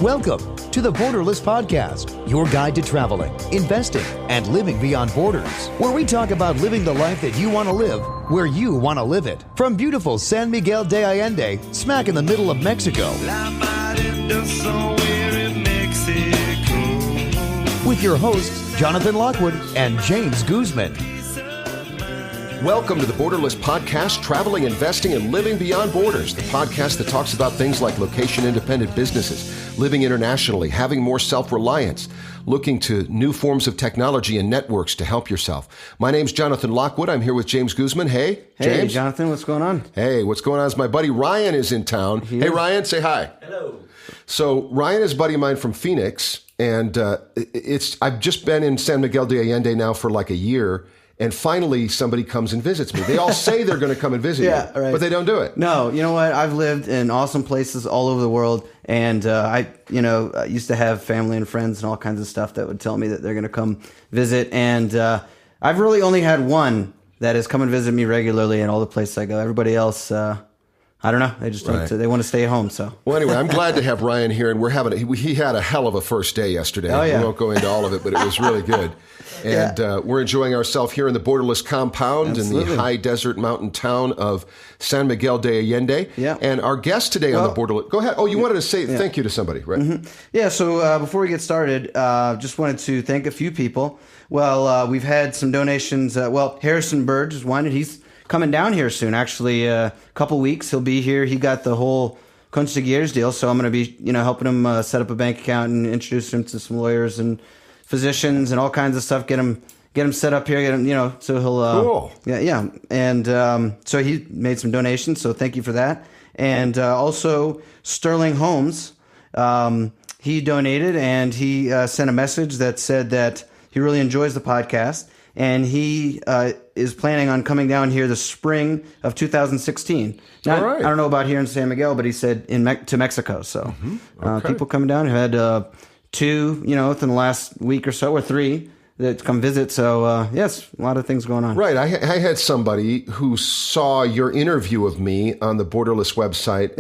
Welcome to the Borderless Podcast, your guide to traveling, investing, and living beyond borders, where we talk about living the life that you want to live, where you want to live it. From beautiful San Miguel de Allende, smack in the middle of Mexico, with your hosts, Jonathan Lockwood and James Guzman. Welcome to the Borderless Podcast, traveling, investing, and living beyond borders. The podcast that talks about things like location-independent businesses, living internationally, having more self-reliance, looking to new forms of technology and networks to help yourself. My name's Jonathan Lockwood. I'm here with James Guzman. Hey, James. Hey, Jonathan. What's going on? Hey, what's going on is my buddy Ryan is in town. Hey, Ryan, say hi. Hello. So Ryan is a buddy of mine from Phoenix, and I've just been in San Miguel de Allende now for like a year. And finally, somebody comes and visits me. They all say they're going to come and visit you, right. But they don't do it. No, you know what? I've lived in awesome places all over the world, and I used to have family and friends and all kinds of stuff that would tell me that they're going to come visit. And I've really only had one that has come and visit me regularly in all the places I go. Everybody else, I don't know. They just they want to stay home. So well, anyway, I'm glad to have Ryan here, and we're having he had a hell of a first day yesterday. Oh, yeah. We won't go into all of it, but it was really good. And we're enjoying ourselves here in the Borderless compound in the high desert mountain town of San Miguel de Allende. Yeah. And our guest today on the Borderless... Go ahead. Oh, you wanted to say thank you to somebody, right? Mm-hmm. Yeah, so before we get started, just wanted to thank a few people. Well, we've had some donations. Harrison Bird just wanted... He's coming down here soon, actually. A couple weeks, he'll be here. He got the whole concierge deal, so I'm going to be helping him set up a bank account and introduce him to some lawyers and physicians and all kinds of stuff. Get him set up here. Get him, so he'll. Cool. Yeah. And so he made some donations. So thank you for that. And also Sterling Holmes, he donated and he sent a message that said that he really enjoys the podcast and he is planning on coming down here the spring of 2016. Now, all right. I don't know about here in San Miguel, but he said to Mexico. So people coming down have had. Two, within the last week or so, or three, that come visit. So, yes, a lot of things going on. Right. I had somebody who saw your interview of me on the Borderless website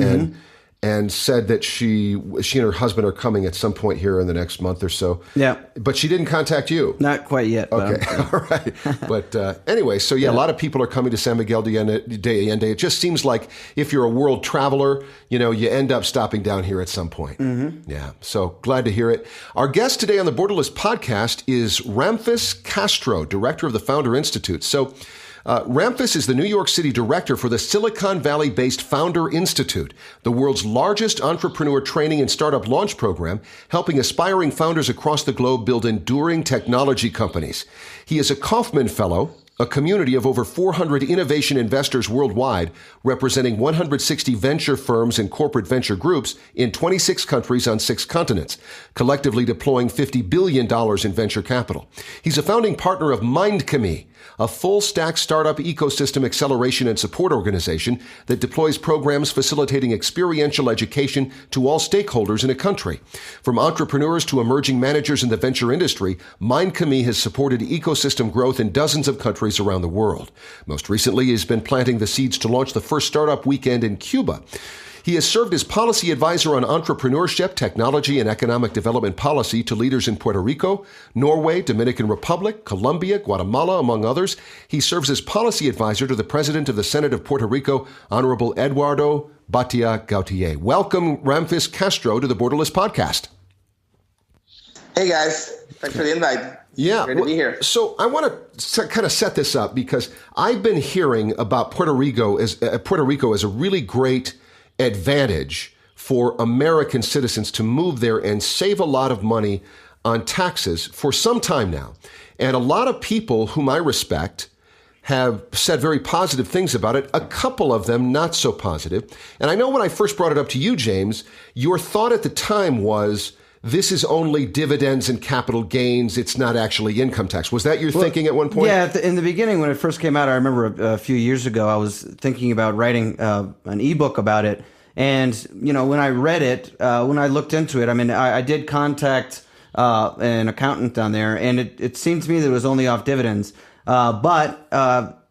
and said that she and her husband are coming at some point here in the next month or so. Yeah. But she didn't contact you. Not quite yet. Okay. All right. But anyway, so a lot of people are coming to San Miguel de Allende. It just seems like if you're a world traveler, you end up stopping down here at some point. Mm-hmm. Yeah. So glad to hear it. Our guest today on the Borderless podcast is Ramphis Castro, director of the Founder Institute. So Ramphis is the New York City director for the Silicon Valley-based Founder Institute, the world's largest entrepreneur training and startup launch program, helping aspiring founders across the globe build enduring technology companies. He is a Kaufman Fellow, a community of over 400 innovation investors worldwide, representing 160 venture firms and corporate venture groups in 26 countries on 6 continents, collectively deploying $50 billion in venture capital. He's a founding partner of MindChemy, a full-stack startup ecosystem acceleration and support organization that deploys programs facilitating experiential education to all stakeholders in a country. From entrepreneurs to emerging managers in the venture industry, MindChemy has supported ecosystem growth in dozens of countries around the world. Most recently, he has been planting the seeds to launch the first startup weekend in Cuba. He has served as policy advisor on entrepreneurship, technology, and economic development policy to leaders in Puerto Rico, Norway, Dominican Republic, Colombia, Guatemala, among others. He serves as policy advisor to the president of the Senate of Puerto Rico, Honorable Eduardo Batia Gautier. Welcome, Ramphis Castro, to the Borderless podcast. Hey, guys. Thanks for the invite. Yeah. Great to be here. So I want to kind of set this up because I've been hearing about Puerto Rico as a really great advantage for American citizens to move there and save a lot of money on taxes for some time now. And a lot of people whom I respect have said very positive things about it, a couple of them not so positive. And I know when I first brought it up to you, James, your thought at the time was, this is only dividends and capital gains. It's not actually income tax. Was that your thinking at one point? Yeah, in the beginning when it first came out, I remember a few years ago, I was thinking about writing an ebook about it. And, when I read it, when I looked into it, I did contact an accountant down there, and it seemed to me that it was only off dividends. But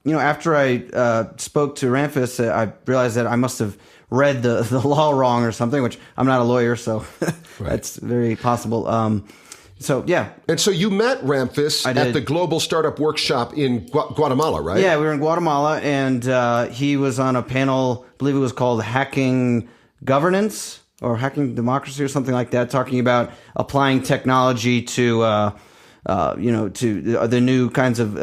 after I spoke to Ramphis, I realized that I must have read the law wrong or something, which I'm not a lawyer, so that's very possible. So, yeah. And so you met Ramphis at the Global Startup Workshop in Guatemala, right? Yeah, we were in Guatemala, and he was on a panel, I believe it was called Hacking Governance or Hacking Democracy or something like that, talking about applying technology to to the new kinds of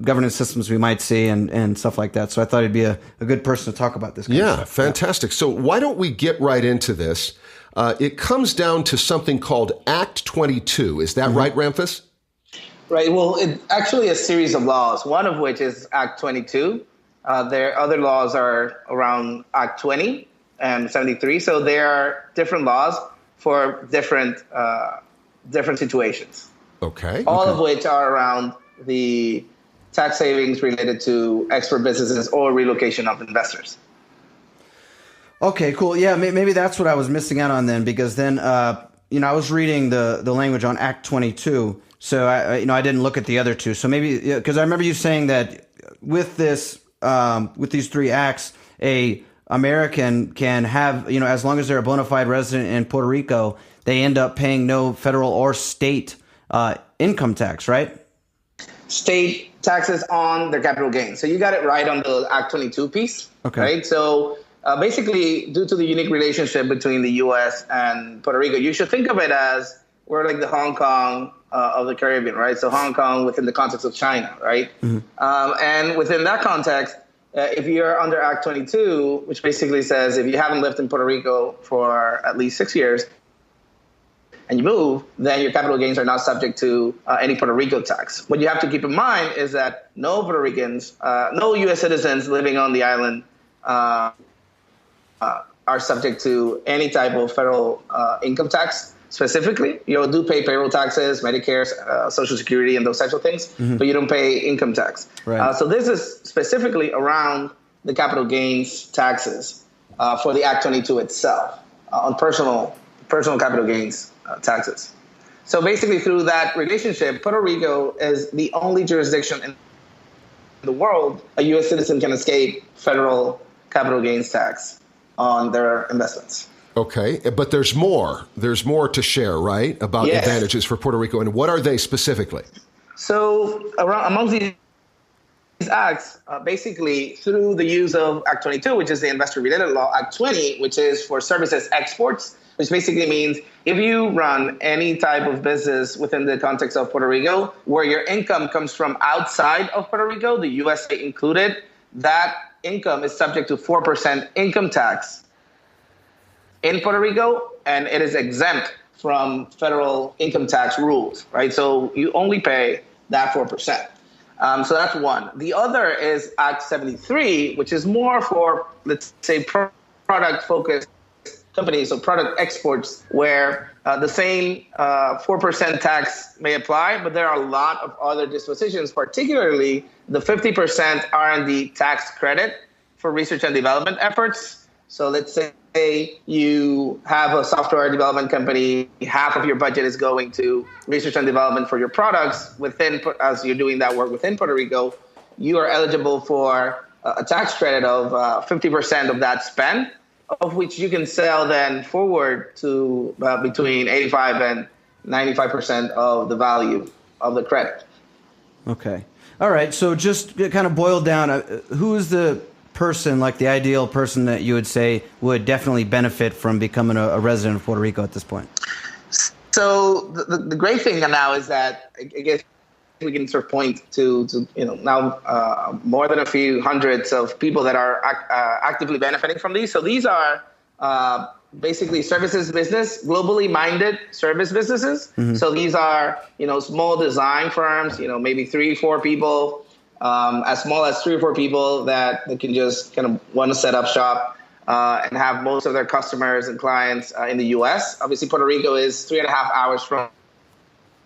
governance systems we might see and stuff like that. So I thought he'd be a good person to talk about this kind of stuff. Fantastic. So why don't we get right into this? It comes down to something called Act 22. Is that right, Ramphis? Right. Well, it's actually a series of laws, one of which is Act 22. There other laws are around Act 20 and 73. So there are different laws for different situations. Okay. All of which are around the tax savings related to export businesses or relocation of investors. Okay, cool. Yeah, maybe that's what I was missing out on then, because then, I was reading the language on Act 22, so I didn't look at the other two. So maybe, because I remember you saying that with this, with these three acts, a American can have, as long as they're a bona fide resident in Puerto Rico, they end up paying no federal or state income tax, right? State taxes on their capital gains. So you got it right on the Act 22 piece. Okay. Right. So basically, due to the unique relationship between the U.S. and Puerto Rico, you should think of it as we're like the Hong Kong of the Caribbean, right? So Hong Kong within the context of China, right? Mm-hmm. And within that context, if you're under Act 22, which basically says if you haven't lived in Puerto Rico for at least 6 years, and you move, then your capital gains are not subject to any Puerto Rico tax. What you have to keep in mind is that no Puerto Ricans, no U.S. citizens living on the island are subject to any type of federal income tax specifically. You do pay payroll taxes, Medicare, Social Security, and those types of things, but you don't pay income tax. Right. So this is specifically around the capital gains taxes for the Act 22 itself on personal capital gains taxes. So basically through that relationship, Puerto Rico is the only jurisdiction in the world a U.S. citizen can escape federal capital gains tax on their investments. Okay, but there's more. There's more to share, right, about advantages for Puerto Rico. And what are they specifically? So amongst these acts, basically through the use of Act 22, which is the investor-related law, Act 20, which is for services exports, which basically means if you run any type of business within the context of Puerto Rico, where your income comes from outside of Puerto Rico, the USA included, that income is subject to 4% income tax in Puerto Rico, and it is exempt from federal income tax rules, right? So you only pay that 4%. So that's one. The other is Act 73, which is more for, let's say, product-focused companies, so product exports, where the same 4% tax may apply, but there are a lot of other dispositions, particularly the 50% R&D tax credit for research and development efforts. So let's say you have a software development company, half of your budget is going to research and development for your products as you're doing that work within Puerto Rico, you are eligible for a tax credit of 50% of that spend, of which you can sell then forward to between 85 and 95% of the value of the credit. Okay. All right. So just kind of boiled down, who is the person, like the ideal person that you would say would definitely benefit from becoming a resident of Puerto Rico at this point? So the great thing now is that I guess we can sort of point to now more than a few hundreds of people that are actively benefiting from these. So these are basically services business, globally minded service businesses. Mm-hmm. So these are small design firms, maybe 3-4 people, as small as 3 or 4 people that can just kind of want to set up shop and have most of their customers and clients in the U.S. Obviously, Puerto Rico is 3.5 hours from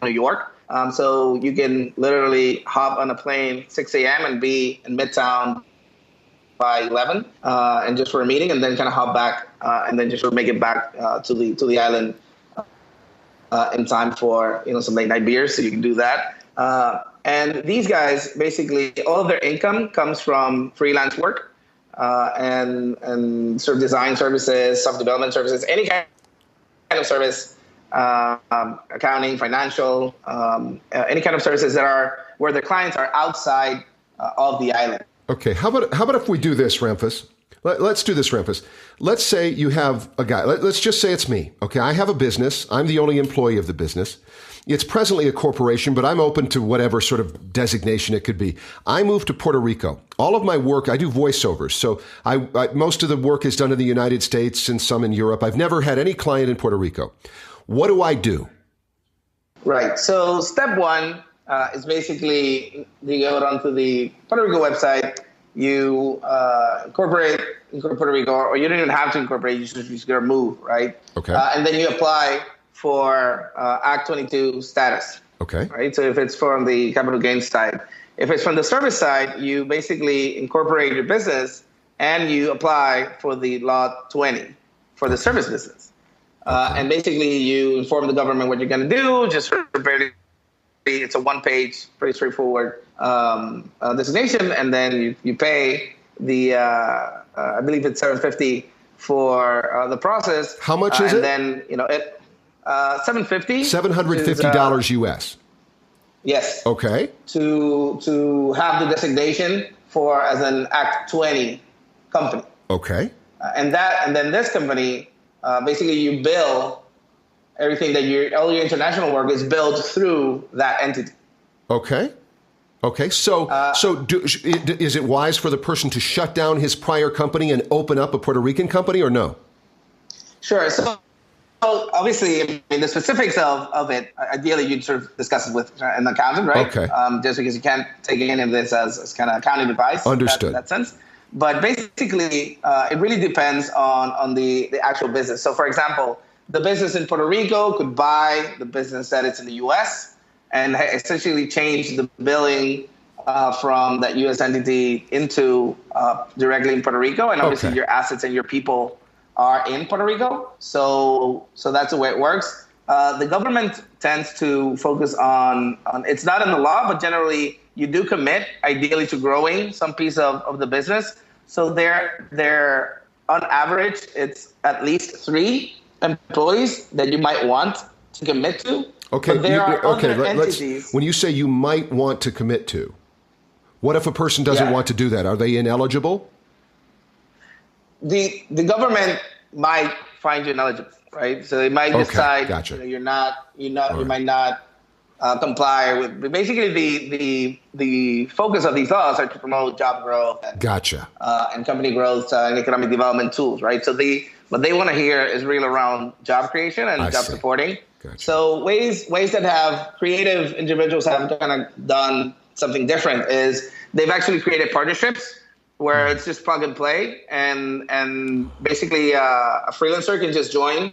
New York. So you can literally hop on a plane 6 a.m. and be in Midtown by 11 and just for a meeting, and then kind of hop back and then just sort of make it back to the island in time for some late night beers. So you can do that. And these guys, basically, all of their income comes from freelance work and sort of design services, self-development services, any kind of service, accounting, financial, any kind of services that are where the clients are outside of the island. Okay, how about if we do this, Ramphis? Let's do this, Ramphis. Let's say you have a guy. Let's just say it's me. Okay, I have a business. I'm the only employee of the business. It's presently a corporation, but I'm open to whatever sort of designation it could be. I moved to Puerto Rico. All of my work, I do voiceovers. So I most of the work is done in the United States and some in Europe. I've never had any client in Puerto Rico. What do I do? Right. So step one is basically you go onto the Puerto Rico website. You incorporate Puerto Rico, or you don't even have to incorporate. You just got to move, right? Okay. And then you apply for Act 22 status. Okay. Right. So if it's from the capital gains side, if it's from the service side, you basically incorporate your business and you apply for the Law 20 for the service business. And basically, you inform the government what you're going to do. Just it's a one-page, pretty straightforward designation, and then you pay the I believe it's $750 for the process. How much is it? And then $750. $750 US. Yes. Okay. To have the designation for as an Act 20 company. Okay. And then this company, basically you bill everything that all your international work is billed through that entity. Okay. Okay. So is it wise for the person to shut down his prior company and open up a Puerto Rican company, or no? Sure. So obviously, I mean, the specifics of it, ideally you'd sort of discuss it with an accountant, right? Okay. Just because you can't take any of this as kind of accounting advice. Understood. In that sense. But basically, it really depends on the actual business. So, for example, the business in Puerto Rico could buy the business that it's in the U.S. and essentially change the billing from that U.S. entity into directly in Puerto Rico. And obviously your assets and your people are in Puerto Rico. So that's the way it works. The government tends to focus on it's not in the law, but generally you do commit ideally to growing some piece of the business. So they're on average, it's at least 3 employees that you might want to commit to. Okay. But there are other entities. When you say you might want to commit to, what if a person doesn't want to do that? Are they ineligible? The government might find you ineligible, right? So they might decide gotcha. You might not comply with. But basically, the focus of these laws are to promote job growth and company growth and economic development tools, right? So what they want to hear is really around job creation and job supporting. Gotcha. So ways that have creative individuals have kind of done something different is they've actually created partnerships where it's just plug and play, and basically a freelancer can just join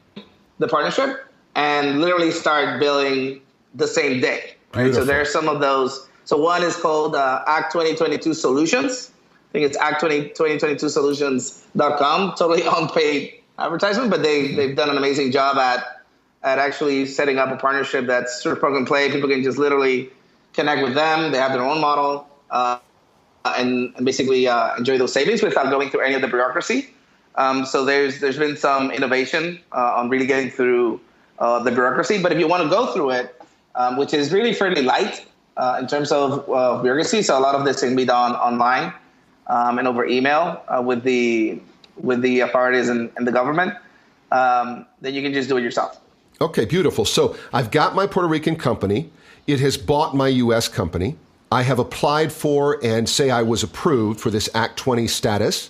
the partnership and literally start billing the same day. Right? Beautiful. So there are some of those. So one is called Act 2022 Solutions. I think it's act2022solutions.com. Totally unpaid advertisement, but they've done an amazing job at actually setting up a partnership that's sort of plug and play. People can just literally connect with them. They have their own model and basically enjoy those savings without going through any of the bureaucracy. So there's been some innovation on really getting through the bureaucracy. But if you want to go through it, which is really fairly light in terms of bureaucracy, so a lot of this can be done online and over email with the authorities and the government, then you can just do it yourself. Okay, beautiful. So I've got my Puerto Rican company. It has bought my U.S. company. I have applied for and say I was approved for this Act 20 status.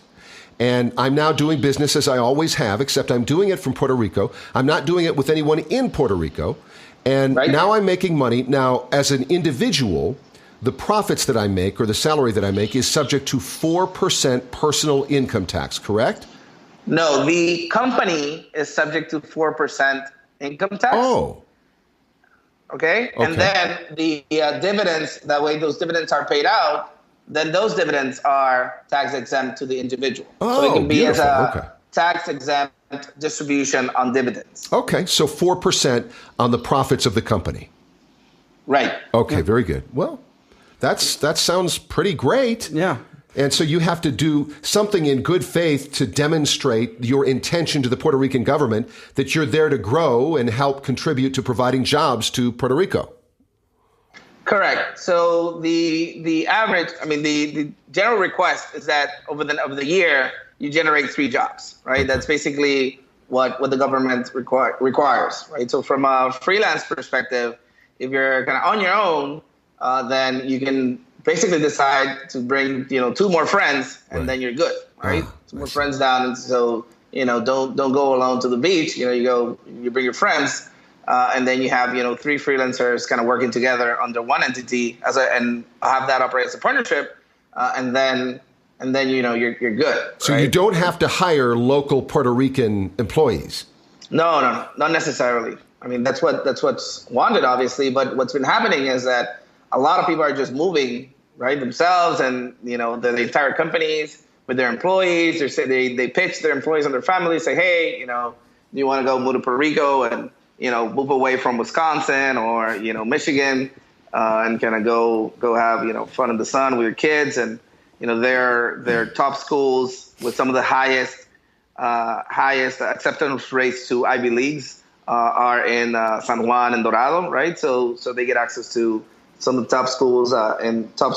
And I'm now doing business as I always have, except I'm doing it from Puerto Rico. I'm not doing it with anyone in Puerto Rico. And now I'm making money. Now, as an individual, the profits that I make or the salary that I make is subject to 4% personal income tax, correct? No, the company is subject to 4% income tax. Oh. Okay. And then the dividends, that way those dividends are paid out, then those dividends are tax exempt to the individual. Oh, so it can be beautiful. as a tax exempt distribution on dividends. Okay. So 4% on the profits of the company. Right. Okay. Very good. Well, That sounds pretty great. Yeah. And so you have to do something in good faith to demonstrate your intention to the Puerto Rican government that you're there to grow and help contribute to providing jobs to Puerto Rico. Correct. So the average, the general request is that over the year you generate 3 jobs, right? That's basically what the government requires, right? So from a freelance perspective, if you're kind of on your own, then you can basically decide to bring 2 more friends, and then you're good, right? 2 more friends down, and so don't go alone to the beach. You bring your friends. And then you have 3 freelancers kind of working together under one entity and have that operate as a partnership, and then you're good. So right? you don't have to hire local Puerto Rican employees. No, not necessarily. That's what's wanted, obviously. But what's been happening is that a lot of people are just moving, right, themselves and the entire companies with their employees. They pitch their employees and their families, say, hey, do you want to go move to Puerto Rico and move away from Wisconsin or, Michigan, and kind of go have, fun in the sun with your kids. And, their top schools with some of the highest acceptance rates to Ivy Leagues are in San Juan and Dorado, right? So they get access to some of the top schools and top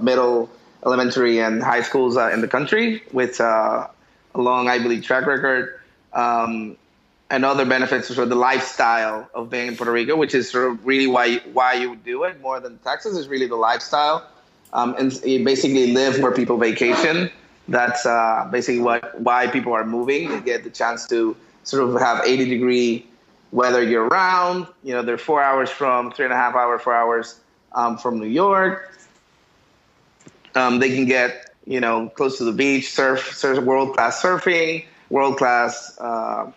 middle, elementary, and high schools in the country with a long Ivy League track record. And other benefits for the lifestyle of being in Puerto Rico, which is sort of really why you would do it more than Texas, is really the lifestyle. And you basically live where people vacation. That's basically why people are moving. They get the chance to sort of have 80-degree weather year-round. They're 4 hours from 3.5 hours, 4 hours from New York. They can get close to the beach, surf world-class surfing, world-class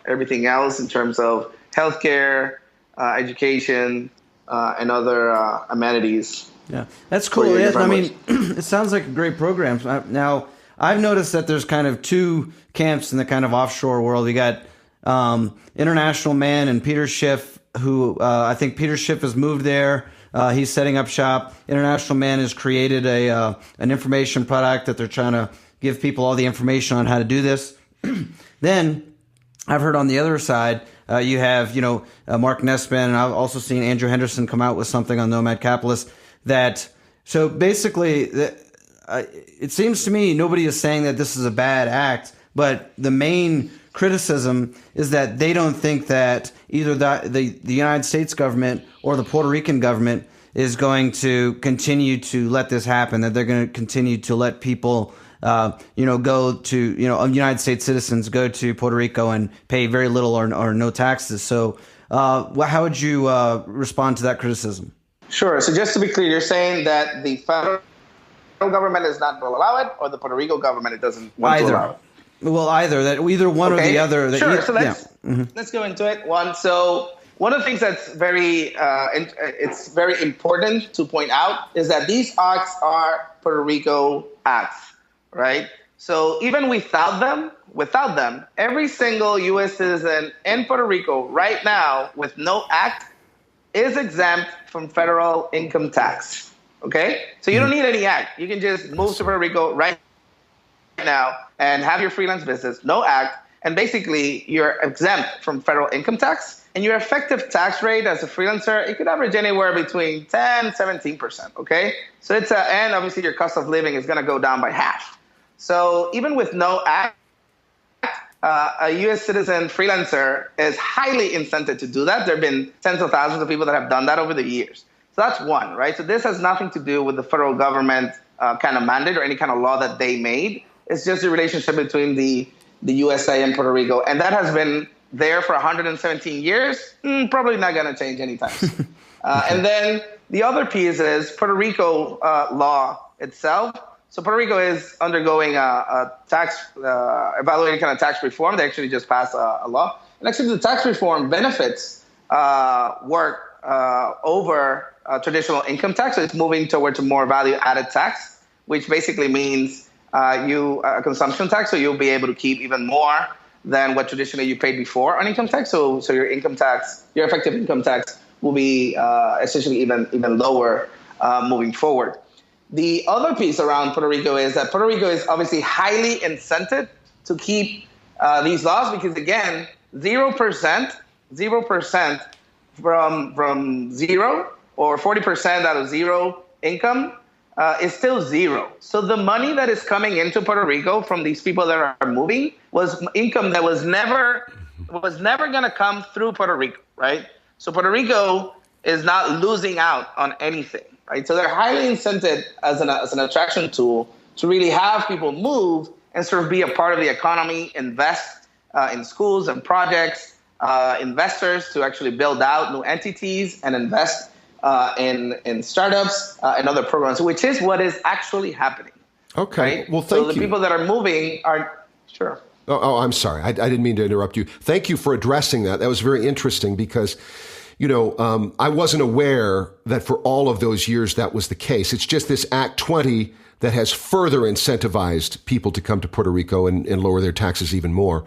everything else in terms of healthcare, education, and other amenities. Yeah, that's cool. It sounds like a great program. Now, I've noticed that there's kind of 2 camps in the kind of offshore world. You got International Man and Peter Schiff, who I think Peter Schiff has moved there. He's setting up shop. International Man has created an information product that they're trying to give people all the information on how to do this. Then I've heard on the other side, you have, Mark Nespin, and I've also seen Andrew Henderson come out with something on Nomad Capitalist so basically it seems to me nobody is saying that this is a bad act, but the main criticism is that they don't think that either the United States government or the Puerto Rican government is going to continue to let this happen, that they're going to continue to let people go to, United States citizens go to Puerto Rico and pay very little or no taxes. So how would you respond to that criticism? Sure. So just to be clear, you're saying that the federal government is not going to allow it, or the Puerto Rico government it doesn't want to allow it? Well, either one or the other. Sure. So let's go into it. One of the things that's very important to point out is that these acts are Puerto Rico acts. Right? So even without them, every single U.S. citizen in Puerto Rico right now with no act is exempt from federal income tax. Okay? So you don't need any act. You can just move to Puerto Rico right now and have your freelance business, no act, and basically you're exempt from federal income tax. And your effective tax rate as a freelancer, it could average anywhere between 10, 17%. Okay? So and obviously your cost of living is going to go down by half. So even with no act, a U.S. citizen freelancer is highly incented to do that. There have been tens of thousands of people that have done that over the years. So that's one, right? So this has nothing to do with the federal government kind of mandate or any kind of law that they made. It's just the relationship between the USA and Puerto Rico. And that has been there for 117 years. Probably not going to change anytime soon. And then the other piece is Puerto Rico law itself. So Puerto Rico is undergoing a tax, evaluating kind of tax reform. They actually just passed a law. And actually the tax reform benefits work over traditional income tax. So it's moving towards a more value-added tax, which basically means a consumption tax. So you'll be able to keep even more than what traditionally you paid before on income tax. So your income tax, your effective income tax will be essentially even lower moving forward. The other piece around Puerto Rico is that Puerto Rico is obviously highly incented to keep these laws because, again, 0% from zero or 40% out of zero income is still zero. So the money that is coming into Puerto Rico from these people that are moving was income that was never going to come through Puerto Rico, right? So Puerto Rico is not losing out on anything, right? So they're highly incented as an attraction tool to really have people move and sort of be a part of the economy, invest in schools and projects, investors to actually build out new entities and invest in startups and other programs, which is what is actually happening. Okay. Right? Well, thank you. So the people that are moving are, sure. Oh, I'm sorry. I didn't mean to interrupt you. Thank you for addressing that. That was very interesting because, I wasn't aware that for all of those years that was the case. It's just this Act 20 that has further incentivized people to come to Puerto Rico and lower their taxes even more.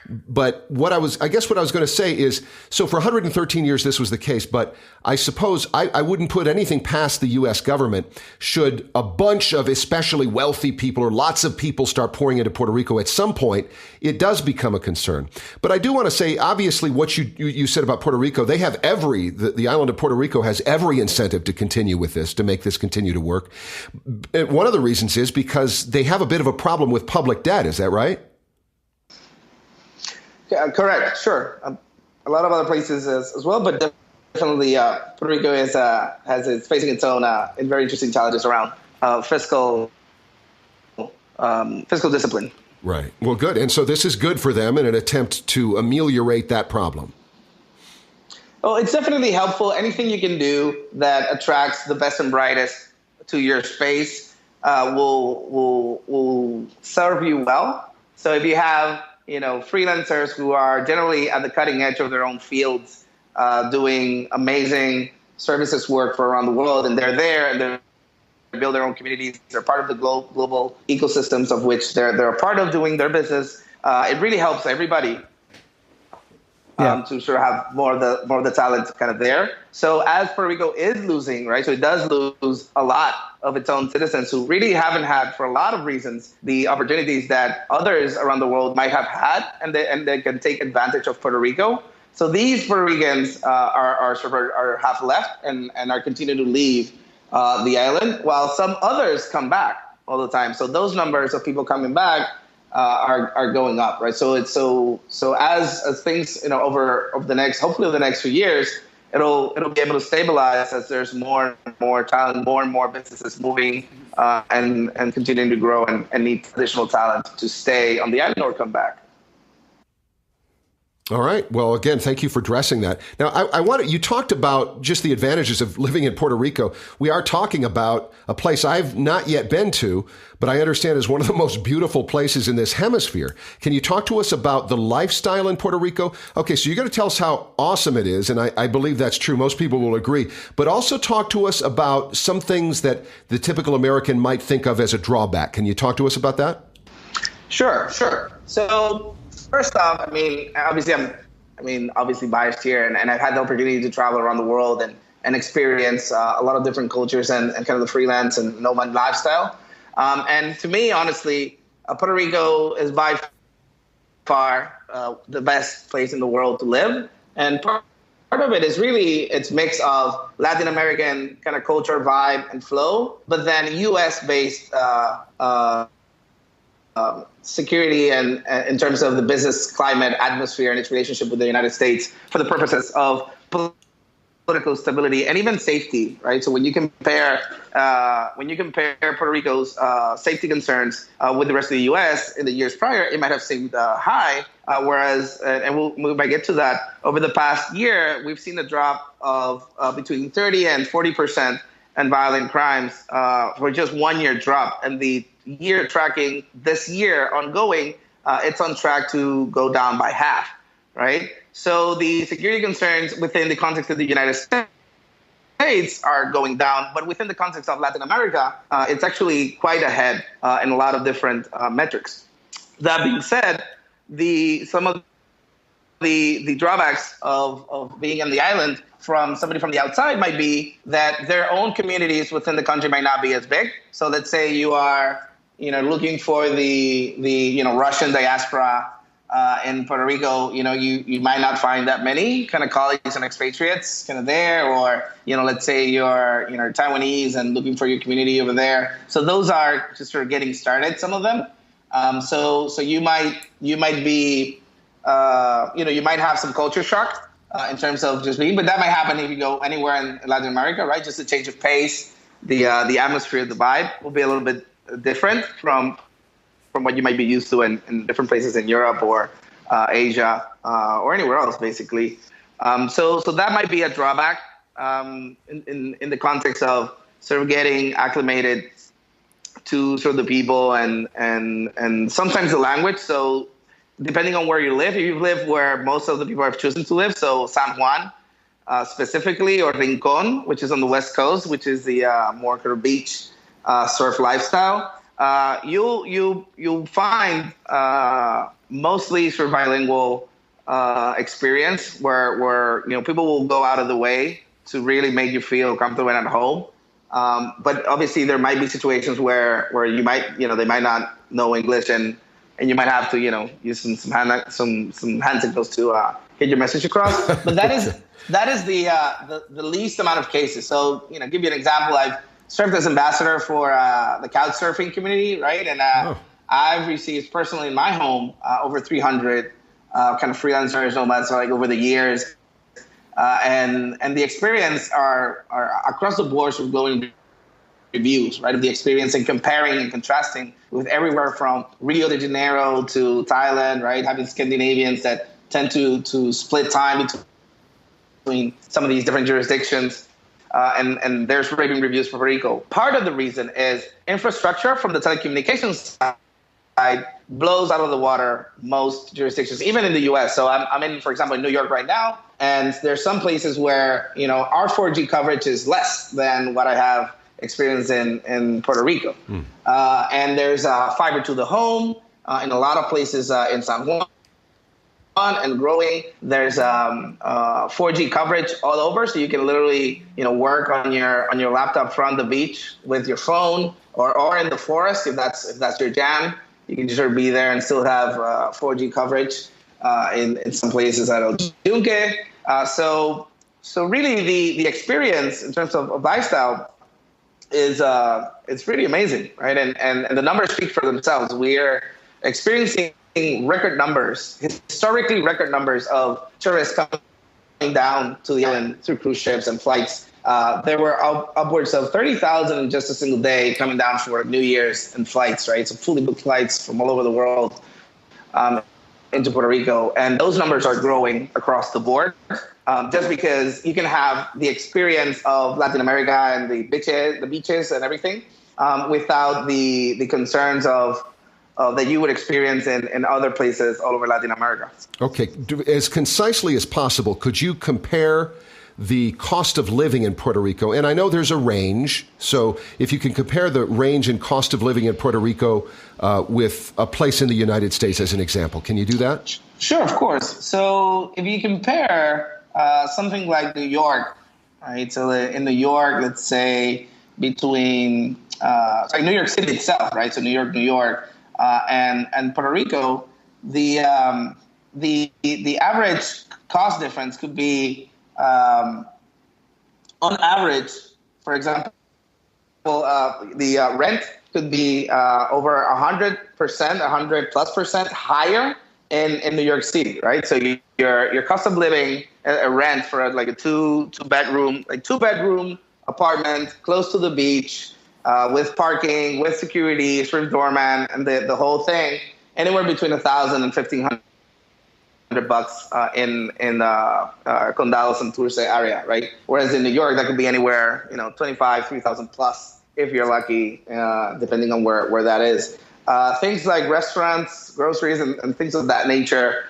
But what I was going to say is, so for 113 years, this was the case, but I suppose I wouldn't put anything past the U.S. government should a bunch of especially wealthy people or lots of people start pouring into Puerto Rico. At some point, it does become a concern. But I do want to say, obviously, what you said about Puerto Rico, they have the island of Puerto Rico has every incentive to continue with this, to make this continue to work. One of the reasons is because they have a bit of a problem with public debt. Is that right? Yeah, correct. Sure. A lot of other places as well, but definitely Puerto Rico is facing its own very interesting challenges around fiscal discipline. Right. Well, good. And so this is good for them in an attempt to ameliorate that problem. Well, it's definitely helpful. Anything you can do that attracts the best and brightest to your space will serve you well. So if you have, freelancers who are generally at the cutting edge of their own fields, doing amazing services work for around the world, and they're there and they build their own communities, they're part of the global ecosystems of which they're a part of doing their business. It really helps everybody. To sort of have more of the talent kind of there. So as Puerto Rico is losing, right, so it does lose a lot of its own citizens who really haven't had, for a lot of reasons, the opportunities that others around the world might have had, and they can take advantage of Puerto Rico. So these Puerto Ricans are half left and are continuing to leave the island, while some others come back all the time. So those numbers of people coming back are going up, right? So it's so as things over the next few years, it'll be able to stabilize as there's more and more talent, more and more businesses moving and continuing to grow and need additional talent to stay on the island or come back. All right. Well, again, thank you for addressing that. Now, you talked about just the advantages of living in Puerto Rico. We are talking about a place I've not yet been to, but I understand is one of the most beautiful places in this hemisphere. Can you talk to us about the lifestyle in Puerto Rico? Okay, so you're going to tell us how awesome it is, and I believe that's true. Most people will agree. But also talk to us about some things that the typical American might think of as a drawback. Can you talk to us about that? Sure. So first off, obviously biased here, and I've had the opportunity to travel around the world and experience a lot of different cultures and kind of the freelance and nomad lifestyle. And to me, honestly, Puerto Rico is by far the best place in the world to live. And part of it is really its mix of Latin American kind of culture, vibe, and flow, but then U.S.-based security and in terms of the business climate, atmosphere, and its relationship with the United States for the purposes of political stability and even safety, right? So when you compare Puerto Rico's safety concerns with the rest of the U.S. in the years prior, it might have seemed high, whereas, and we might get to that, over the past year, we've seen a drop of between 30 and 40% in violent crimes for just 1 year drop, and the year tracking this year ongoing, it's on track to go down by half, right? So the security concerns within the context of the United States are going down, but within the context of Latin America, it's actually quite ahead in a lot of different metrics. That being said, some of the drawbacks of being on the island from somebody from the outside might be that their own communities within the country might not be as big. So let's say you are, looking for the Russian diaspora in Puerto Rico. You might not find that many kind of colleagues and expatriates kind of there, or let's say you're Taiwanese and looking for your community over there. So those are just sort of getting started. Some of them. So you might be you might have some culture shock. In terms of just being, but that might happen if you go anywhere in Latin America, right? Just a change of pace, the atmosphere, the vibe will be a little bit different from what you might be used to in different places in Europe or Asia or anywhere else, basically. So that might be a drawback in the context of sort of getting acclimated to sort of the people and sometimes the language. So depending on where you live, if you live where most of the people have chosen to live, so San Juan specifically, or Rincon, which is on the West Coast, which is the more kind of beach surf lifestyle, you'll find mostly sort of bilingual experience where people will go out of the way to really make you feel comfortable and at home. But obviously there might be situations where you might they might not know English and you might have to, use some hand signals to get your message across. But that is the least amount of cases. So, give you an example. I've served as ambassador for the couch surfing community, right? And I've received personally in my home over 300 kind of freelancers, nomads, like over the years, and the experience are across the board sort of glowing reviews, right, of the experience and comparing and contrasting with everywhere from Rio de Janeiro to Thailand, right, having Scandinavians that tend to split time between some of these different jurisdictions, and there's raving reviews for Puerto Rico. Part of the reason is infrastructure from the telecommunications side blows out of the water most jurisdictions, even in the U.S. So I'm in, for example, in New York right now, and there's some places where, our 4G coverage is less than what I have experience in Puerto Rico. And there's fiber to the home in a lot of places in San Juan and growing. There's 4G coverage all over, so you can literally work on your laptop from the beach with your phone or in the forest if that's your jam. You can just sort of be there and still have 4G coverage in some places at El Yunque. So really the experience in terms of lifestyle is it's pretty amazing, right? And the numbers speak for themselves. We are experiencing record numbers, historically record numbers of tourists coming down to the island through cruise ships and flights. There were upwards of 30,000 in just a single day coming down for New Year's and flights, right? So fully booked flights from all over the world into Puerto Rico. And those numbers are growing across the board. Just because you can have the experience of Latin America and the beaches and everything without the concerns of that you would experience in other places all over Latin America. Okay. As concisely as possible, could you compare the cost of living in Puerto Rico? And I know there's a range. So if you can compare the range in cost of living in Puerto Rico with a place in the United States as an example, can you do that? Sure, of course. So if you compare something like New York, right? So in New York, let's say between New York City itself, right? So New York, and Puerto Rico, the average cost difference could be on average, for example, the rent could be over 100%, 100+% higher in New York City, right? So your cost of living, a rent for like a two bedroom apartment close to the beach, with parking, with security, sort of doorman, and the whole thing, anywhere between $1,000 and $1,500 in Condado Santurce area, right? Whereas in New York, that could be anywhere, $3,000 plus if you're lucky, depending on where that is. Things like restaurants, groceries, and things of that nature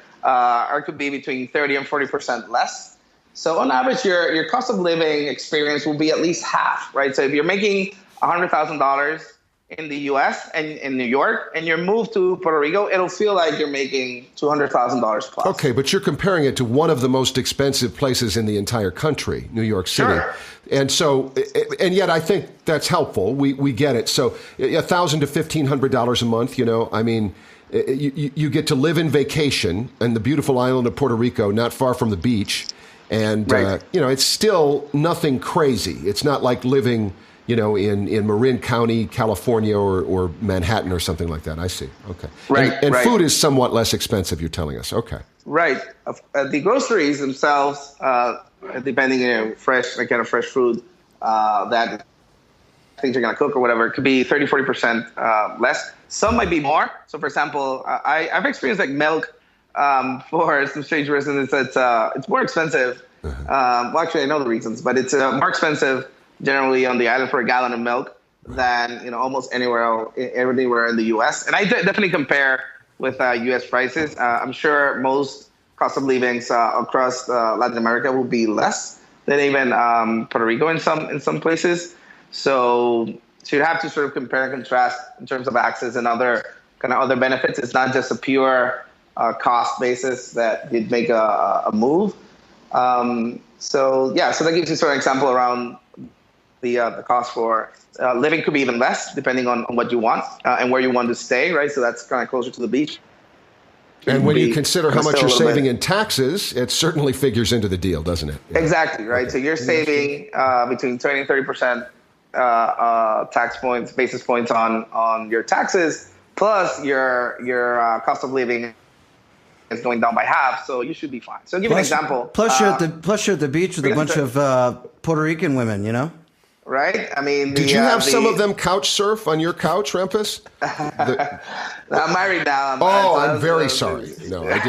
could be between 30 and 40% less. So on average, your cost of living experience will be at least half, right? So if you're making $100,000 in the U.S. and in New York, and you move to Puerto Rico, it'll feel like you're making $200,000 plus. Okay, but you're comparing it to one of the most expensive places in the entire country, New York City. Sure. And so, and yet I think that's helpful. We get it. So $1,000 to $1,500 a month, I mean, you get to live in vacation in the beautiful island of Puerto Rico, not far from the beach. And, right. It's still nothing crazy. It's not like living, in Marin County, California, or Manhattan or something like that. I see. Okay. Right. And right. food is somewhat less expensive, you're telling us. Okay. Right. The groceries themselves, depending on fresh food that things you're going to cook or whatever, it could be 30, 40% less. Some might be more. So, for example, I've experienced like milk for some strange reasons. It's more expensive. Well, actually, I know the reasons, but it's more expensive generally on the island for a gallon of milk than almost anywhere in the U.S. And I definitely compare with U.S. prices. I'm sure most cost of livings across Latin America will be less than even Puerto Rico in some places. So you have to sort of compare and contrast in terms of access and other benefits. It's not just a pure cost basis that you'd make a move. So that gives you sort of an example around the cost for living could be even less depending on what you want and where you want to stay, right? So that's kind of closer to the beach. And when you consider how much you're saving in taxes, it certainly figures into the deal, doesn't it? Yeah. Exactly, right? Okay. So you're saving between 20 and 30% basis points on your taxes, plus your cost of living is going down by half, so you should be fine. So I'll give you an example. Plus you're at the beach with a bunch of Puerto Rican women, Right? I mean, did you have some of them couch surf on your couch, Ramphis? I'm married now. I'm very sorry. No, I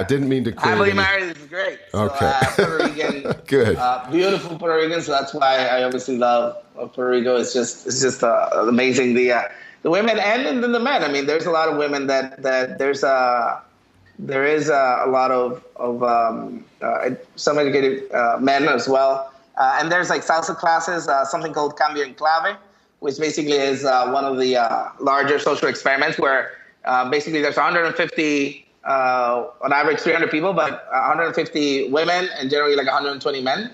didn't mean to. Happily married. This is great. Okay. So, Puerto Rican, good, beautiful Puerto Rican. So that's why I obviously love Puerto Rico. It's just amazing. The women and then the men. I mean, there's a lot of women that there is a lot of some educated men as well. And there's like salsa classes, something called Cambio en Clave, which basically is one of the larger social experiments where basically there's 150, on average 300 people, but 150 women and generally like 120 men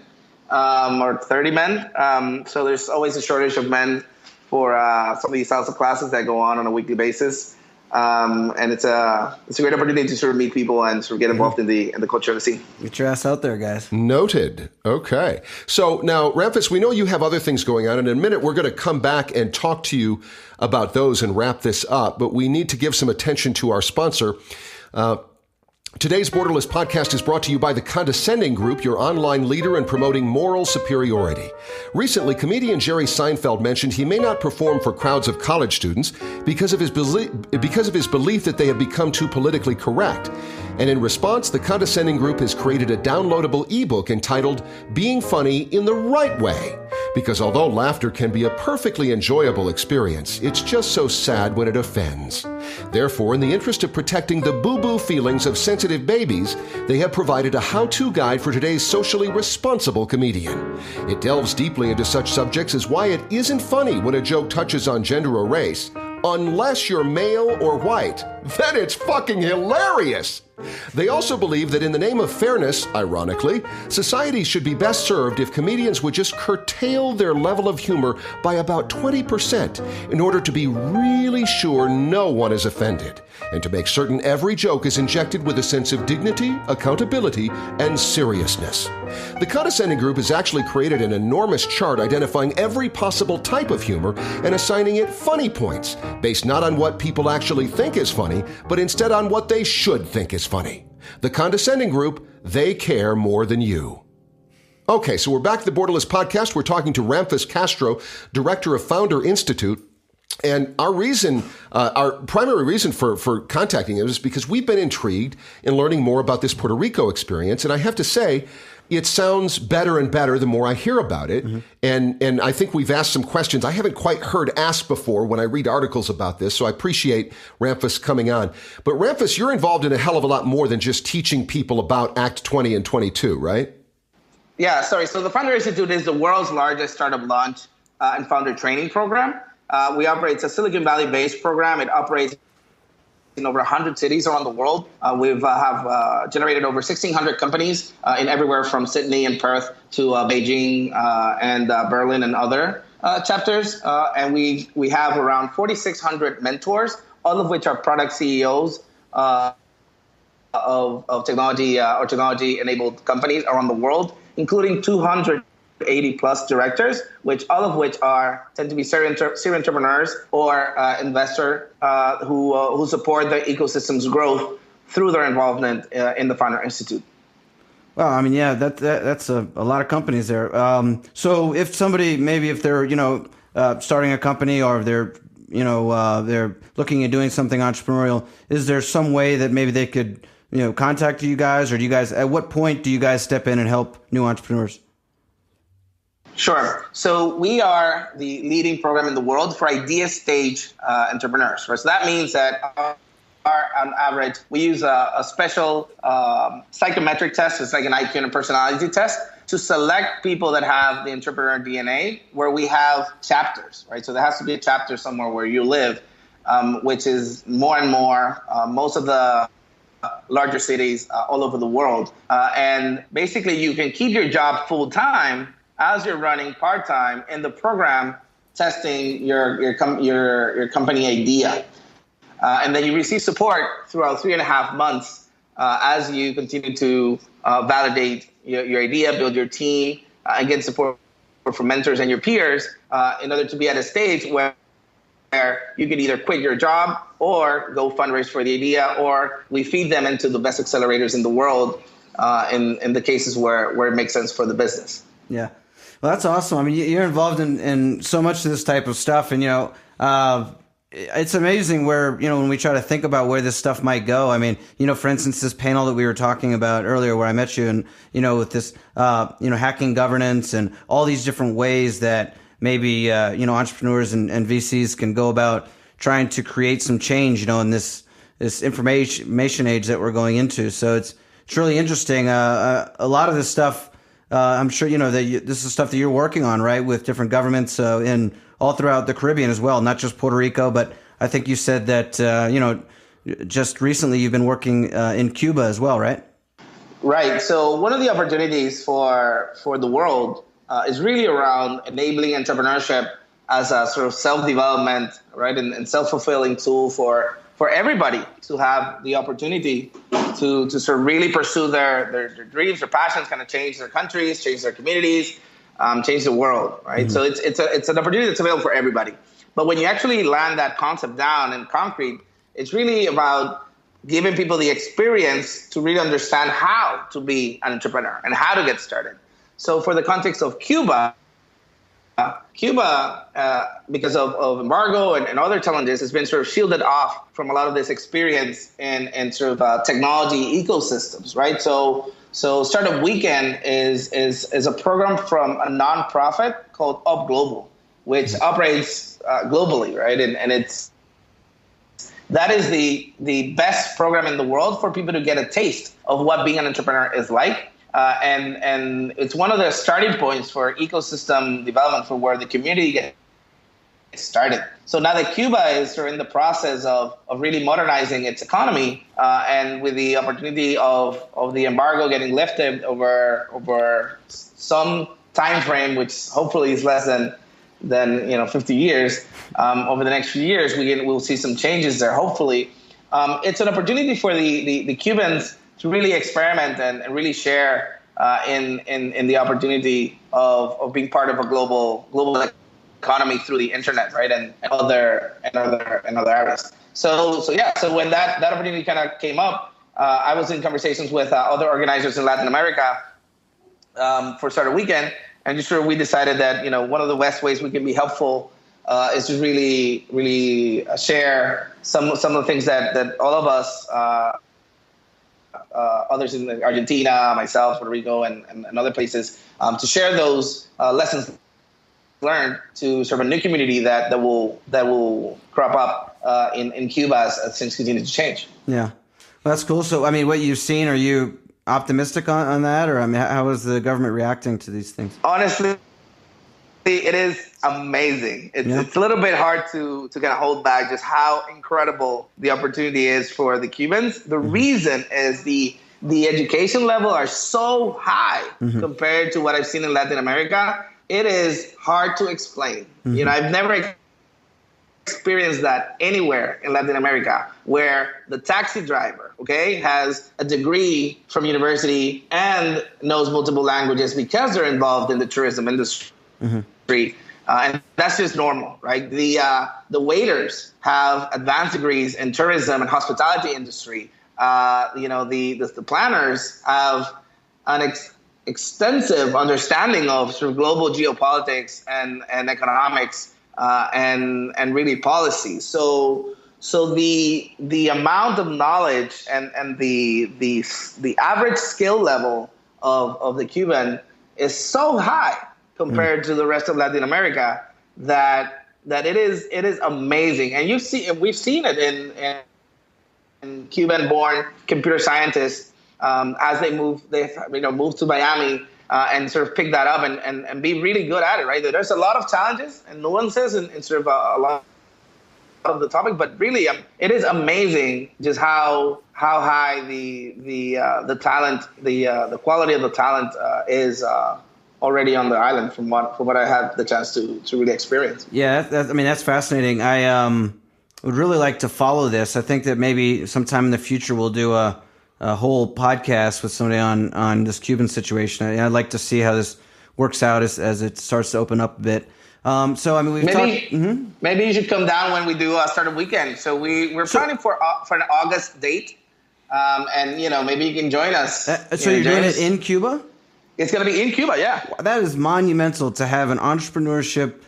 or 30 men. So there's always a shortage of men for some of these salsa classes that go on a weekly basis. And it's a great opportunity to sort of meet people and sort of get involved in the culture of the scene. Get your ass out there, guys. Noted. Okay. So now, Ramphis, we know you have other things going on. And in a minute, we're going to come back and talk to you about those and wrap this up. But we need to give some attention to our sponsor. Today's Borderless podcast is brought to you by the Condescending Group, your online leader in promoting moral superiority. Recently, comedian Jerry Seinfeld mentioned he may not perform for crowds of college students because of his belief that they have become too politically correct. And in response, the Condescending Group has created a downloadable ebook entitled Being Funny in the Right Way. Because although laughter can be a perfectly enjoyable experience, it's just so sad when it offends. Therefore, in the interest of protecting the boo-boo feelings of sensitive babies, they have provided a how-to guide for today's socially responsible comedian. It delves deeply into such subjects as why it isn't funny when a joke touches on gender or race, unless you're male or white. Then it's fucking hilarious! They also believe that in the name of fairness, ironically, society should be best served if comedians would just curtail their level of humor by about 20% in order to be really sure no one is offended, and to make certain every joke is injected with a sense of dignity, accountability, and seriousness. The Condescending Group has actually created an enormous chart identifying every possible type of humor and assigning it funny points, based not on what people actually think is funny, but instead on what they should think is funny. The Condescending Group, they care more than you. Okay, so we're back to the Borderless podcast. We're talking to Ramphis Castro, director of Founder Institute. And our primary reason for contacting him is because we've been intrigued in learning more about this Puerto Rico experience. And I have to say, it sounds better and better the more I hear about it. Mm-hmm. And I think we've asked some questions I haven't quite heard asked before when I read articles about this. So I appreciate Ramphis coming on. But Ramphis, you're involved in a hell of a lot more than just teaching people about Act 20 and 22, right? Yeah, sorry. So the Founder Institute is the world's largest startup launch and founder training program. We operate, it's a Silicon Valley-based program. It operates in over 100 cities around the world. We've have generated over 1,600 companies in everywhere from Sydney and Perth to Beijing and Berlin and other chapters. And we have around 4,600 mentors, all of which are product CEOs of technology or technology-enabled companies around the world, including 280 plus directors, all of which tend to be serial entrepreneurs or investors who support the ecosystem's growth through their involvement in the Founder Institute. Well, I mean, yeah, that's a lot of companies there. So if somebody, maybe if they're, starting a company, or if they're, they're looking at doing something entrepreneurial, is there some way that maybe they could, contact you guys, or do you guys, at what point do you guys step in and help new entrepreneurs? Sure. So we are the leading program in the world for idea stage entrepreneurs. Right? So that means that on average, we use a special psychometric test. It's like an IQ and a personality test to select people that have the entrepreneur DNA, where we have chapters, right? So there has to be a chapter somewhere where you live, which is more and more most of the larger cities all over the world. And basically, you can keep your job full time as you're running part time in the program, testing your company idea. And then you receive support throughout 3.5 months as you continue to validate your idea, build your team, and get support from mentors and your peers in order to be at a stage where you can either quit your job or go fundraise for the idea, or we feed them into the best accelerators in the world in the cases where it makes sense for the business. Yeah. Well, that's awesome. I mean, you're involved in so much of this type of stuff, and, it's amazing where, when we try to think about where this stuff might go. I mean, for instance, this panel that we were talking about earlier where I met you, and, with this, hacking governance and all these different ways that maybe, entrepreneurs and VCs can go about trying to create some change, in this information age that we're going into. So it's really interesting. A lot of this stuff, I'm sure, this is stuff that you're working on, right, with different governments in all throughout the Caribbean as well, not just Puerto Rico, but I think you said that, just recently you've been working in Cuba as well, right? Right. So one of the opportunities for the world is really around enabling entrepreneurship as a sort of self-development, right, and self-fulfilling tool for everybody to have the opportunity to sort of really pursue their dreams, their passions, kind of change their countries, change their communities, change the world, right? Mm-hmm. So it's an opportunity that's available for everybody. But when you actually land that concept down in concrete, it's really about giving people the experience to really understand how to be an entrepreneur and how to get started. So for the context of Cuba, because of embargo and other challenges, has been sort of shielded off from a lot of this experience and sort of technology ecosystems, right? So Startup Weekend is a program from a nonprofit called Up Global, which operates globally, right? And that is the best program in the world for people to get a taste of what being an entrepreneur is like. And it's one of the starting points for ecosystem development for where the community gets started. So now that Cuba is sort of in the process of really modernizing its economy, and with the opportunity of the embargo getting lifted over some time frame, which hopefully is less than 50 years, over the next few years, we'll see some changes there. Hopefully, it's an opportunity for the Cubans to really experiment and really share in the opportunity of being part of a global economy through the internet, right, and other areas. So when that opportunity kind of came up, I was in conversations with other organizers in Latin America for Startup Weekend, and just sort of we decided that one of the best ways we can be helpful is to really share some of the things that all of us. Others in Argentina, myself, Puerto Rico, and other places, to share those lessons learned to sort of a new community that will crop up in Cuba as things continue to change. Yeah, well, that's cool. So, I mean, what you've seen, are you optimistic on that, or I mean, how is the government reacting to these things? Honestly, it is amazing. It's a little bit hard to kind of hold back just how incredible the opportunity is for the Cubans. The reason is the education level are so high compared to what I've seen in Latin America. It is hard to explain. I've never experienced that anywhere in Latin America, where the taxi driver, has a degree from university and knows multiple languages because they're involved in the tourism industry. And that's just normal, right? The waiters have advanced degrees in tourism and hospitality industry. The planners have an extensive understanding of sort of global geopolitics and economics and really policy. So the amount of knowledge and the average skill level of the Cuban is so high compared to the rest of Latin America that it is amazing. And we've seen it in Cuban-born computer scientists as they move to Miami and sort of pick that up and be really good at it, right? There's a lot of challenges and nuances in sort of a lot of the topic, but really it is amazing just how high the talent, the quality of the talent is already on the island from what I had the chance to really experience. Yeah, that's fascinating. I would really like to follow this. I think that maybe sometime in the future we'll do a whole podcast with somebody on this Cuban situation. I'd like to see how this works out as it starts to open up a bit. We've talked. Maybe you should come down when we do Startup Weekend. So we're planning for an August date, and maybe you can join us. So you're doing it in Cuba? It's going to be in Cuba, yeah. That is monumental to have an entrepreneurship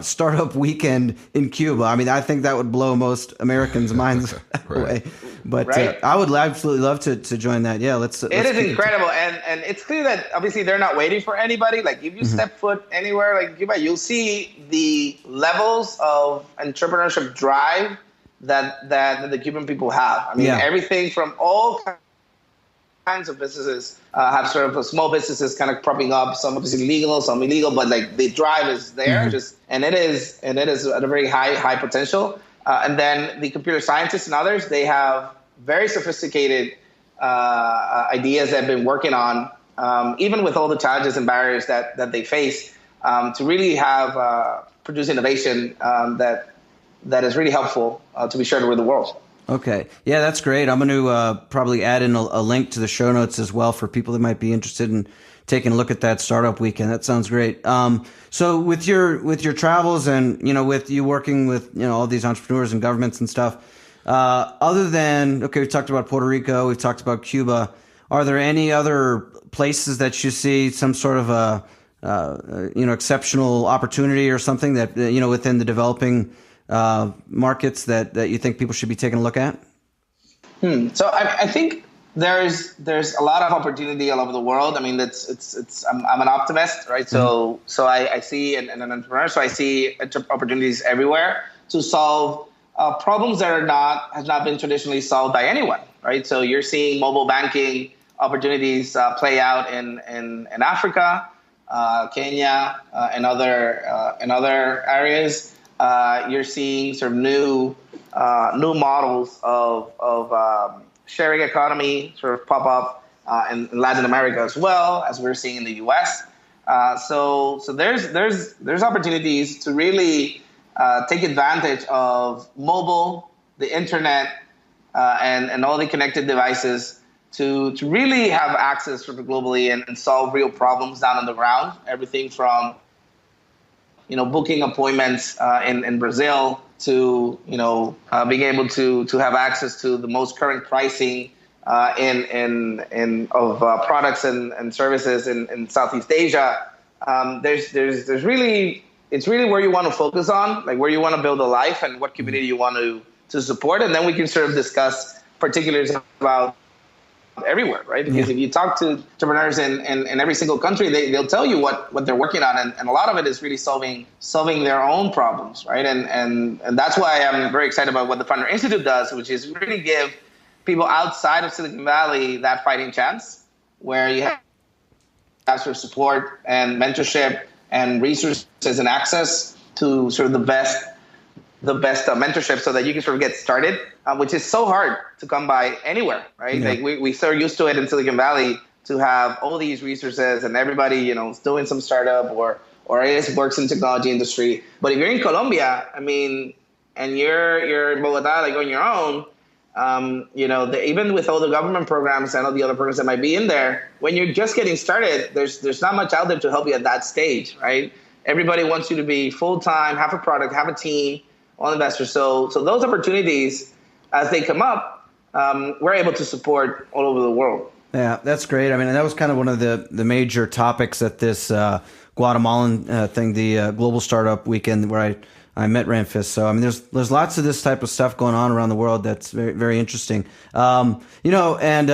startup weekend in Cuba. I think that would blow most Americans' minds away. But I would absolutely love to join that. Yeah, let's. It is incredible, and it's clear that obviously they're not waiting for anybody. Like if you step foot anywhere like Cuba, you'll see the levels of entrepreneurship drive that the Cuban people have. Everything from all kinds of businesses have sort of small businesses kind of propping up, some obviously legal, some illegal, but like the drive is there, and it is at a very high potential. And then the computer scientists and others, they have very sophisticated ideas they've been working on, even with all the challenges and barriers that they face, to really have produce innovation that is really helpful to be shared with the world. Okay. Yeah, that's great. I'm going to probably add in a link to the show notes as well for people that might be interested in taking a look at that startup weekend. That sounds great. So with your travels and, with you working with, all these entrepreneurs and governments and stuff, other than, we've talked about Puerto Rico, we've talked about Cuba. Are there any other places that you see some sort of exceptional opportunity or something that, within the developing markets that you think people should be taking a look at? So I think there's a lot of opportunity all over the world. I'm an optimist, right? So I see an entrepreneur. So I see opportunities everywhere to solve problems that has not been traditionally solved by anyone, right? So you're seeing mobile banking opportunities play out in Africa, Kenya, and other areas. You're seeing sort of new models of sharing economy sort of pop up in Latin America as well, as we're seeing in the U.S. So there's opportunities to really take advantage of mobile, the internet, and all the connected devices to really have access sort of globally and solve real problems down on the ground. Everything from booking appointments in Brazil to being able to have access to the most current pricing of products and services in Southeast Asia. There's really, it's really where you want to focus on, like where you want to build a life and what community you want to support, and then we can sort of discuss particulars about everywhere, right? Because if you talk to entrepreneurs in every single country, they'll tell you what they're working on, and a lot of it is really solving their own problems, right? And that's why I'm very excited about what the Founder Institute does, which is really give people outside of Silicon Valley that fighting chance, where you have sort of support and mentorship and resources and access to sort of the best mentorship so that you can sort of get started, which is so hard to come by anywhere, right? Yeah. Like we so used to it in Silicon Valley to have all these resources and everybody, you know, is doing some startup or I guess works in technology industry. But if you're in Colombia, I mean, and you're in Bogota, like on your own, you know, even with all the government programs and all the other programs that might be in there, when you're just getting started, there's not much out there to help you at that stage, right? Everybody wants you to be full-time, have a product, have a team, all investors. So those opportunities, as they come up, we're able to support all over the world. Yeah, that's great. I mean, and that was kind of one of the major topics at this Guatemalan thing, the Global Startup Weekend, where I met Ramphis. So, I mean, there's lots of this type of stuff going on around the world that's very, very interesting. You know, and,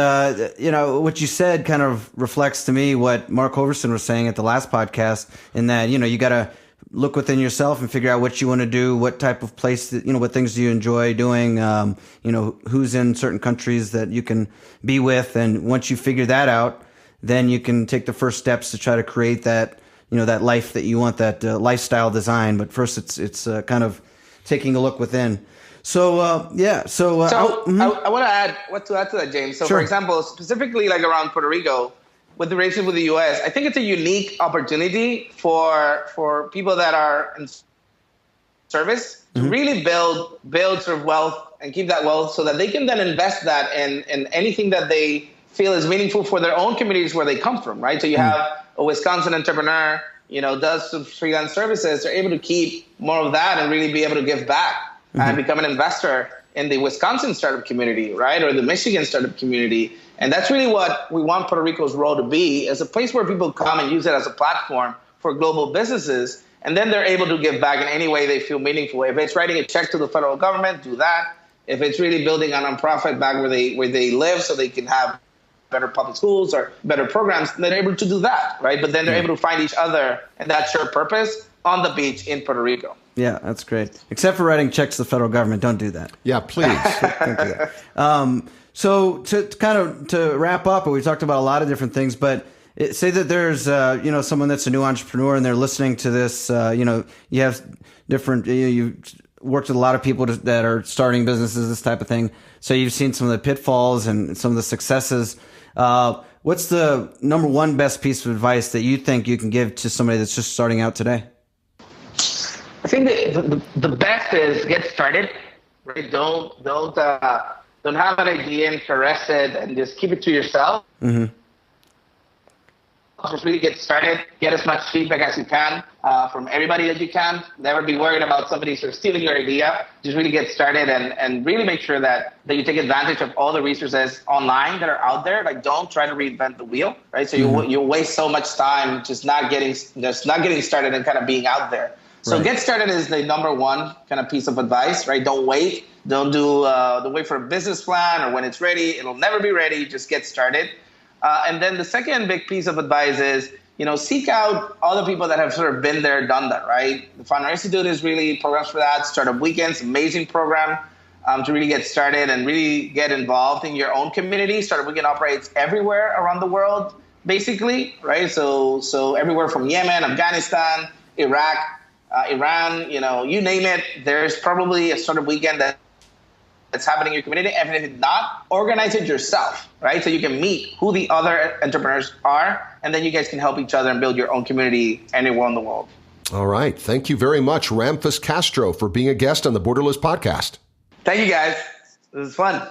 you know, what you said kind of reflects to me what Mark Hoverson was saying at the last podcast, in that, you know, you got to look within yourself and figure out what you want to do, what type of place, that, you know, what things do you enjoy doing, you know, who's in certain countries that you can be with. And once you figure that out, then you can take the first steps to try to create that, you know, that life that you want, that lifestyle design. But first it's kind of taking a look within. So, yeah. So, I want to add to that, James. So, sure. For example, specifically like around Puerto Rico, with the relationship with the U.S., I think it's a unique opportunity for people that are in service to really build sort of wealth and keep that wealth so that they can then invest that in anything that they feel is meaningful for their own communities where they come from, right? So you have a Wisconsin entrepreneur, you know, does some freelance services. They're able to keep more of that and really be able to give back and become an investor in the Wisconsin startup community, right? Or the Michigan startup community. And that's really what we want Puerto Rico's role to be, as a place where people come and use it as a platform for global businesses. And then they're able to give back in any way they feel meaningful. If it's writing a check to the federal government, do that. If it's really building a nonprofit back where they live so they can have better public schools or better programs, they're able to do that, right? But then they're able to find each other and that shared purpose on the beach in Puerto Rico. Yeah, that's great. Except for writing checks to the federal government. Don't do that. Yeah, please. Don't do that. So to wrap up, we talked about a lot of different things, but say that there's, you know, someone that's a new entrepreneur and they're listening to this, you know, you have different, you worked with a lot of people that are starting businesses, this type of thing. So you've seen some of the pitfalls and some of the successes. What's the number one best piece of advice that you think you can give to somebody that's just starting out today? I think the best is get started, right? Don't have an idea and caress it and just keep it to yourself. Just really get started. Get as much feedback as you can from everybody that you can. Never be worried about somebody sort of stealing your idea. Just really get started and really make sure that you take advantage of all the resources online that are out there. Like, don't try to reinvent the wheel, right? So you waste so much time just not getting started and kind of being out there. So get started is the number one kind of piece of advice, right? Don't wait. Don't wait for a business plan or when it's ready. It'll never be ready. Just get started. And then the second big piece of advice is, you know, seek out other people that have sort of been there, done that, right? The Founder Institute is really programs for that. Startup Weekends, amazing program to really get started and really get involved in your own community. Startup Weekend operates everywhere around the world, basically, right? So everywhere from Yemen, Afghanistan, Iraq, Iran, you know, you name it, there's probably a Startup Weekend that's happening in your community. And if it's not, organize it yourself, right? So you can meet who the other entrepreneurs are, and then you guys can help each other and build your own community anywhere in the world. All right. Thank you very much, Ramphis Castro, for being a guest on the Borderless podcast. Thank you, guys. It was fun.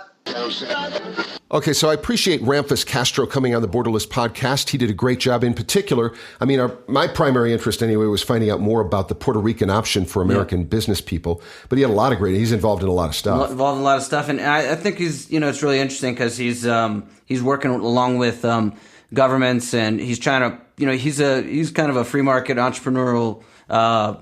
Okay, so I appreciate Ramphis Castro coming on the Borderless podcast. He did a great job. In particular, I mean, my primary interest anyway was finding out more about the Puerto Rican option for American business people. But he had a lot of he's involved in a lot of stuff. And I think he's, you know, it's really interesting because he's working along with governments, and he's trying to, you know, he's kind of a free market entrepreneurial,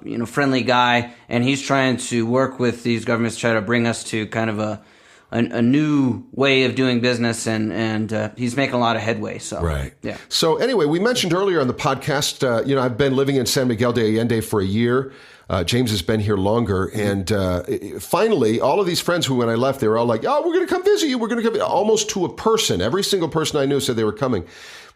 you know, friendly guy, and he's trying to work with these governments to try to bring us to kind of a new way of doing business, and he's making a lot of headway. So right, yeah. So anyway, we mentioned earlier on the podcast, you know, I've been living in San Miguel de Allende for a year. James has been here longer, and finally, all of these friends who, when I left, they were all like, "Oh, we're going to come visit you. We're going to come," almost to a person. Every single person I knew said they were coming.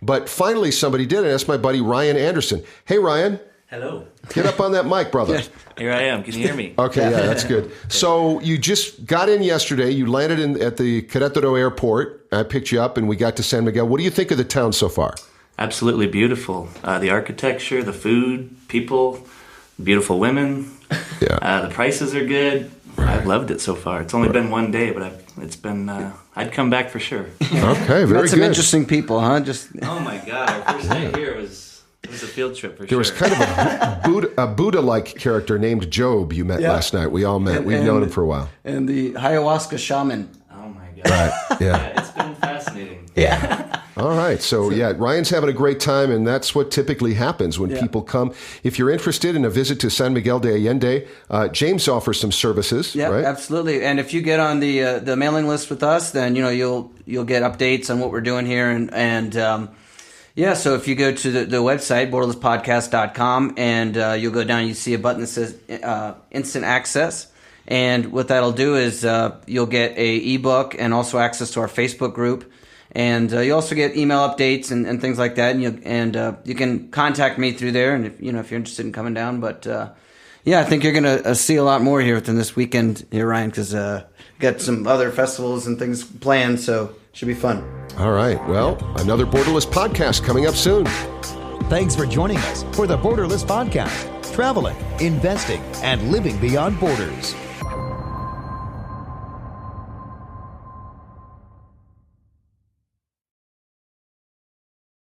But finally, somebody did, and that's my buddy Ryan Anderson. Hey, Ryan. Hello. Get up on that mic, brother. Here I am. Can you hear me? Okay, yeah, that's good. So you just got in yesterday. You landed at the Querétaro airport. I picked you up, and we got to San Miguel. What do you think of the town so far? Absolutely beautiful. The architecture, the food, people, beautiful women. Yeah. The prices are good. I've loved it so far. It's only been one day, but it's been. I'd come back for sure. Okay, very Met some good. interesting people, huh? Just Oh my God! Our first night here was a field trip for sure. There was kind of a Buddha-like character named Job you met last night. We all met. We've known him for a while. and the ayahuasca shaman. Oh my God! Right. Yeah. It's been fascinating. Yeah. All right. So, yeah, Ryan's having a great time, and that's what typically happens when people come. If you're interested in a visit to San Miguel de Allende, James offers some services, Yeah, right? absolutely. And if you get on the mailing list with us, then you'll get updates on what we're doing here. And so if you go to the website borderlesspodcast.com and you'll go down, you see a button that says instant access. And what that'll do is you'll get a ebook and also access to our Facebook group. And you also get email updates and things like that, and you can contact me through there, and if you're interested in coming down. But I think you're gonna see a lot more here within this weekend here, Ryan, because got some other festivals and things planned, so it should be fun. All right. Well, another Borderless podcast coming up soon. Thanks for joining us for the Borderless Podcast, traveling, investing, and living beyond borders.